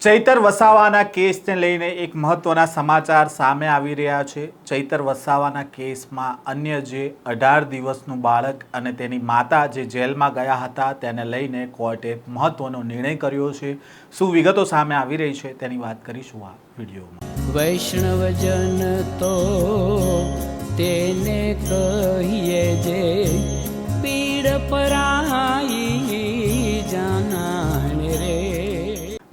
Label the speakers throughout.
Speaker 1: ચૈતર વસાવાના કેસને લઈને એક મહત્વના સમાચાર સામે આવી રહ્યા છે। ચૈતર વસાવાના કેસમાં અન્ય જે 18 દિવસનું બાળક અને તેની માતા જે જેલમાં ગયા હતા તેને લઈને કોર્ટે મહત્વનો નિર્ણય કર્યો છે। શું વિગતો સામે આવી રહી છે તેની વાત કરીશું આ વિડીયોમાં।
Speaker 2: વૈષ્ણવજન તો તેને કહીએ જે પીડ પરાઈ જાનાને રે।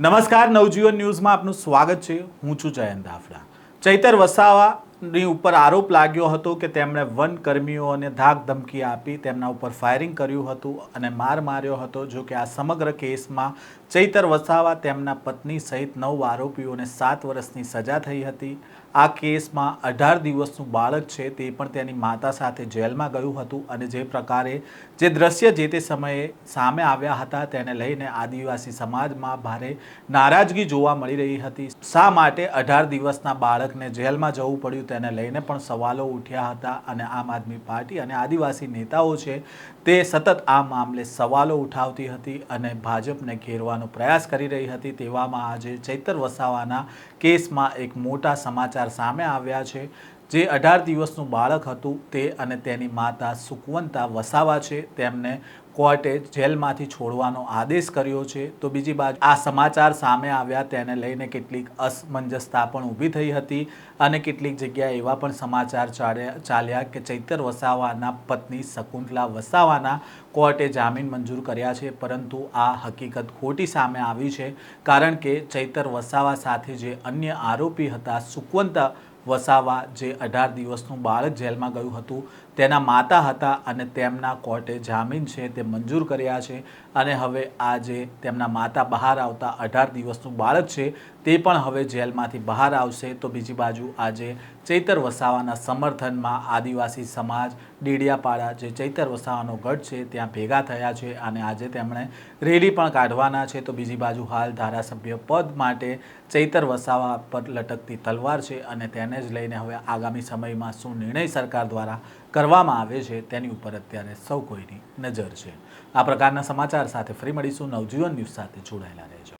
Speaker 1: નમસ્કાર, નવજીવન ન્યૂઝમાં આપનું સ્વાગત છે। હું છું જયંત દાફડા। ચૈતર વસાવાની ઉપર આરોપ લાગ્યો હતો કે તેમણે વનકર્મીઓને ધાક ધમકી આપી તેમના ઉપર ફાયરિંગ કર્યું હતું અને માર માર્યો હતો। જો કે આ સમગ્ર કેસમાં ચૈતર વસાવા તેમના પત્ની સહિત 9 આરોપીઓને 7 વર્ષની સજા થઈ હતી। આ કેસમાં 18 દિવસનું બાળક છે તે પણ તેની માતા સાથે જેલમાં ગયું હતું અને જે પ્રકારે જે દ્રશ્ય જે તે સમયે સામે આવ્યા હતા તેને લઈને આદિવાસી સમાજમાં ભારે નારાજગી જોવા મળી રહી હતી। શા માટે 18 દિવસના બાળકને જેલમાં જવું પડ્યું તેને લઈને પણ સવાલો ઉઠ્યા હતા અને આમ આદમી પાર્ટી અને આદિવાસી નેતાઓ છે તે સતત આ મામલે સવાલો ઉઠાવતી હતી અને ભાજપને ઘેરવાનો પ્રયાસ કરી રહી હતી। તેવામાં આજે ચૈતર વસાવાના કેસમાં એક મોટા સમાચાર સામે આવ્યા છે। જે 18 દિવસનું બાળક હતું તે અને તેની માતા સુકવંતા વસાવા છે તેમને કોર્ટે જેલમાંથી છોડવાનો આદેશ કર્યો છે। તો બીજી બાજુ આ સમાચાર સામે આવ્યા તેને લઈને કેટલીક અસમંજસતા પણ ઊભી થઈ હતી અને કેટલીક જગ્યાએ એવા પણ સમાચાર ચાલ્યા કે ચૈતર વસાવાના પત્ની શકુંતલા વસાવાના કોર્ટે જામીન મંજૂર કર્યા છે, પરંતુ આ હકીકત ખોટી સામે આવી છે। કારણ કે ચૈતર વસાવા સાથે જે અન્ય આરોપી હતા સુકવંતા વસાવા જે 18 દિવસનું બાળક જેલમાં ગયું હતું તેના માતા હતા અને તેમના કોર્ટે જામીન છે તે મંજૂર કર્યા છે અને હવે આ જે તેમના માતા બહાર આવતા 18 દિવસનું બાળક છે તે પણ હવે જેલમાંથી બહાર આવશે। તો બીજી બાજુ આજે ચૈતર વસાવાના સમર્થનમાં આદિવાસી સમાજ ડેડિયાપાડા જે ચૈતર વસાવાનો ગઢ છે ત્યાં ભેગા થયા છે અને આજે તેમણે રેલી પણ કાઢવાના છે। તો બીજી બાજુ હાલ ધારાસભ્ય પદ માટે ચૈતર વસાવા પર લટકતી તલવાર છે અને તેને જ લઈને હવે આગામી સમયમાં શું નિર્ણય સરકાર દ્વારા કરવામાં આવે છે તેની ઉપર અત્યારે સૌ કોઈની નજર છે। આ પ્રકારના સમાચાર સાથે ફરી મળીશું। નવજીવન ન્યૂઝ સાથે જોડાયેલા રહેજો।